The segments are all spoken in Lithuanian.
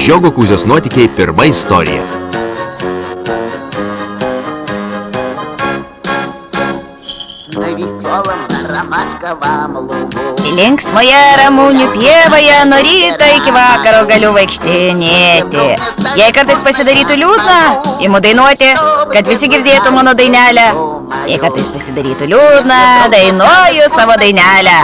Žiogo Kūzios nuotykiai pirma istorija. Linksmoje Ramunių pievoje nuo ryto iki vakaro galiu vaikštinėti. Jei kartais pasidarytų liūdna, imu dainuoti, kad visi girdėtų mano dainelę. Jei kartais pasidarytų liūdna, dainuoju savo dainelę.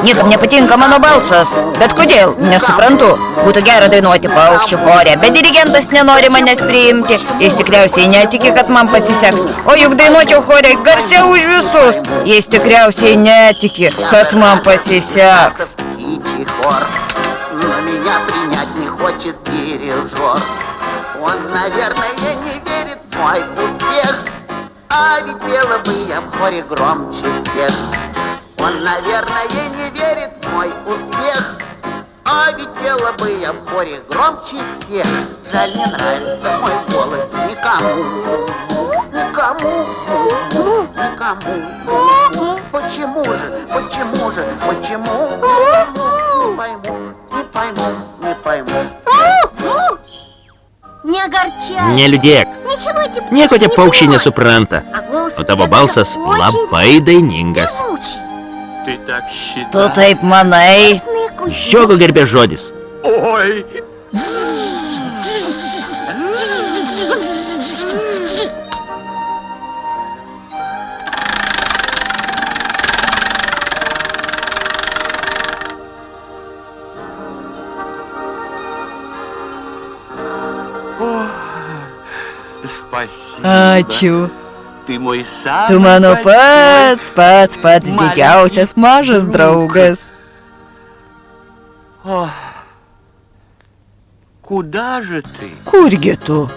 Niekam nepatinka mano balsas, bet kodėl, nesuprantu. Būtų gera dainuoti paukščių chore, bet dirigentas nenori manęs priimti. Jis tikriausiai netiki, kad man pasiseks. O juk dainuočiau chore garsiau už visus. Jis tikriausiai netiki, kad man pasiseks. Он, наверное, не верит в мой успех, а ведь пела бы я в хоре громче всех. Жаль, не нравится мой голос никому, никому, никому. Почему же, почему же, почему? Не пойму, не пойму, не пойму. Не огорчай. Ne liūdėk. Nieko tie paukščiai nesupranta. O tavo balsas labai dainingas. Tu taip manai? Žiogo garbės žodis. Ой! Ačiū. Tu Tu mano pats didžiausias mažas draugas. Куда же ты? Kurgi tu?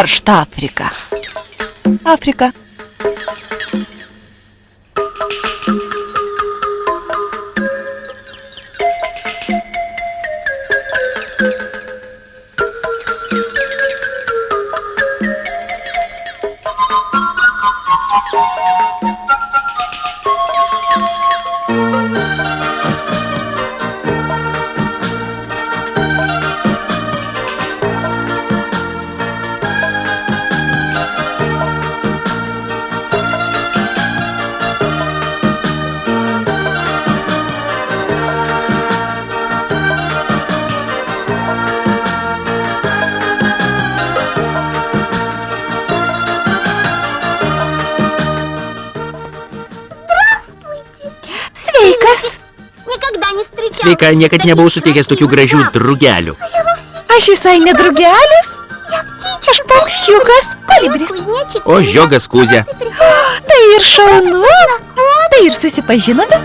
Karšta Afrika. Afrika. Sveika, niekad nebuvau suteikęs tokių gražių drugelių. Aš visai ne drugelis. Aš paukščiukas, kolibris. O žiogas Kūzė. Tai ir šaunu. Tai ir susipažinome.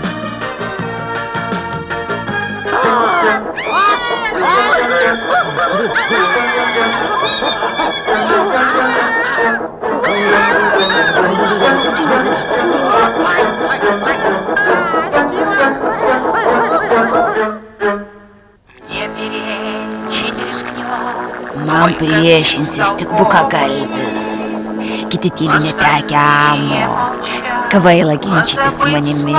man priešinsis tik bukagalvis. Kiti tyli netekę amo. Kvaila ginčyti su manimi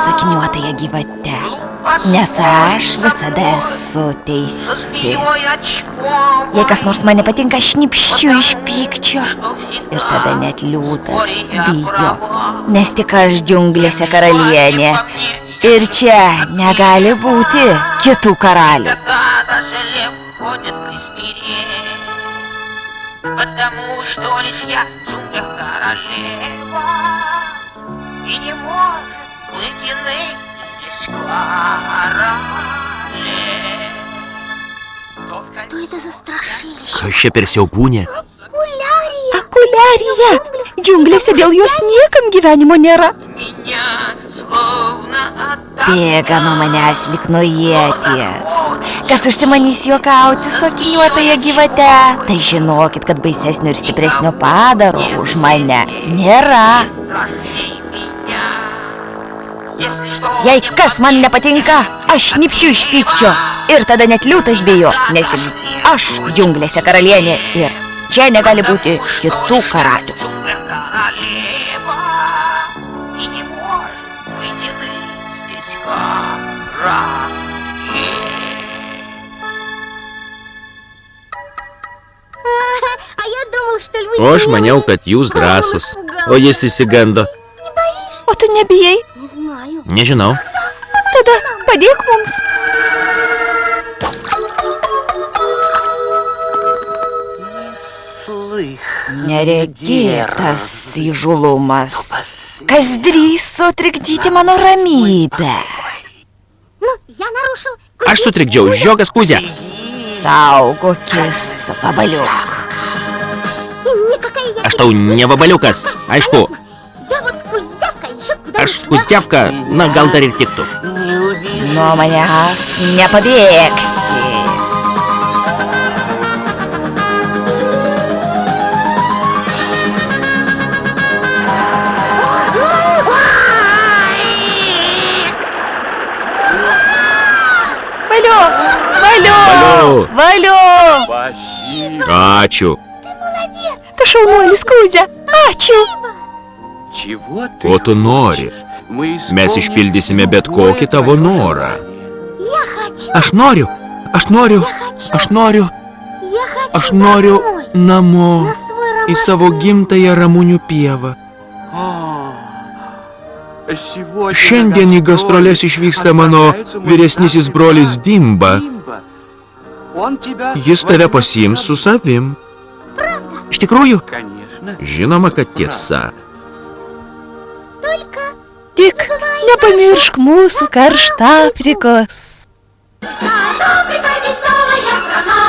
sakiniuotąją gyvate, nes aš visada esu teisi. Jei kas nors man nepatinka, aš šnipščiu iš pykčio. Ir tada net liūtas bijo, nes tik aš džiunglėse karalienė. Ir čia negali būti kitų karalių. Потому что лишь я в джунглях королева, и не может быть иных здесь королев. Что это за страшилище? Kas čia per siaubūnė? Akuliarija! Džiunglėse dėl jos niekam gyvenimo nėra. Меня словно отдал. Bėga nuo manęs lyg nuo ieties. Kas užsimanys juokauti su akiniuotąją gyvate, tai žinokit, kad baisesnio ir stipresnio padaro už mane nėra. Страшней меня. Если что, Jei kas man nepatinka, aš šnipščiu iš pykčio. Ir tada net liūtas bijo, nes tik aš džiunglėse karalienė ir čia negali būti kitų karalių. в джунглях королева, и не может быть иных здесь королев. А я думал, что львы... O aš maniau, kad jūs drąsus. O jis įsigando. Не боишься? O tu nebijai? Не знаю. Nežinau. Tada padėk mums. Neregėtas įžulumas. Kas drįso trikdyti mano ramybę? Ну, я нарушил... Aš sutrikdžiau, žiogas Kuzia. Saugokis, vabaliuk. Никакая я... Aš tau ne vabaliukas, aišku. Я вот кузявка еще куда Aš Kuzdevka, na gal dar ir tiktų. Nuo manęs nepabėgsi. Valio! Valio! Valio! Valio! Ačiū. Tu šaunuolis, Kuzia. Ačiū. Ko tu nori? Mes išpildysime bet kokį tavo norą. Я хочу... Aš noriu, aš noriu, aš noriu, aš noriu namo į savo gimtąją Ramunių pievą. Šiandien į gastroles išvyksta mano vyresnysis brolis Dimba. Jis tave pasiims su savim. Iš tikrųjų? Žinoma, kad tiesa. Tik nepamiršk mūsų karštaprikos. Шар-Африка веселая страна,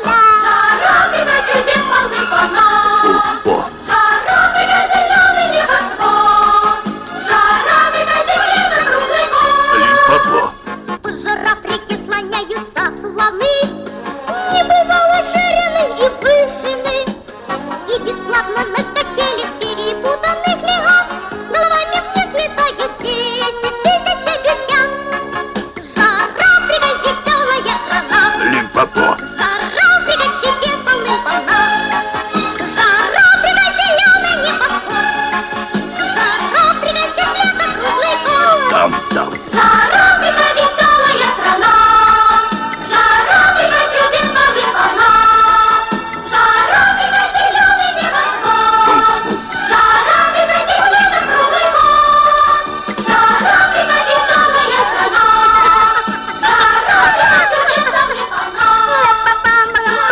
Шар-Африка чудес полны-полна, Шар-Африка зеленый небосвод, Шар-Африка земля круглый год. По Шар-Африке слоняются слоны, небывало ширины и вышины, и бесплатно на качелях перепутанных лягах головами вниз летают 10 тысяч обезьян. Шар-Африка веселая страна, Шар-Африка чудес полны-полна, Шар-Африка зеленый небосвод, Шар-Африка земля круглый год. Шар-Африка веселая страна, Шар-Африка чудес полны-полна, Шар-Африка зеленый небосвод, Шар-Африка земля круглый год. Шар-Африка веселая страна, Шар-Африка чудес полны-полна,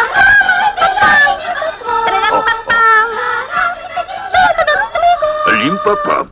Шар-Африка зеленый небосвод. Лим-па-пам.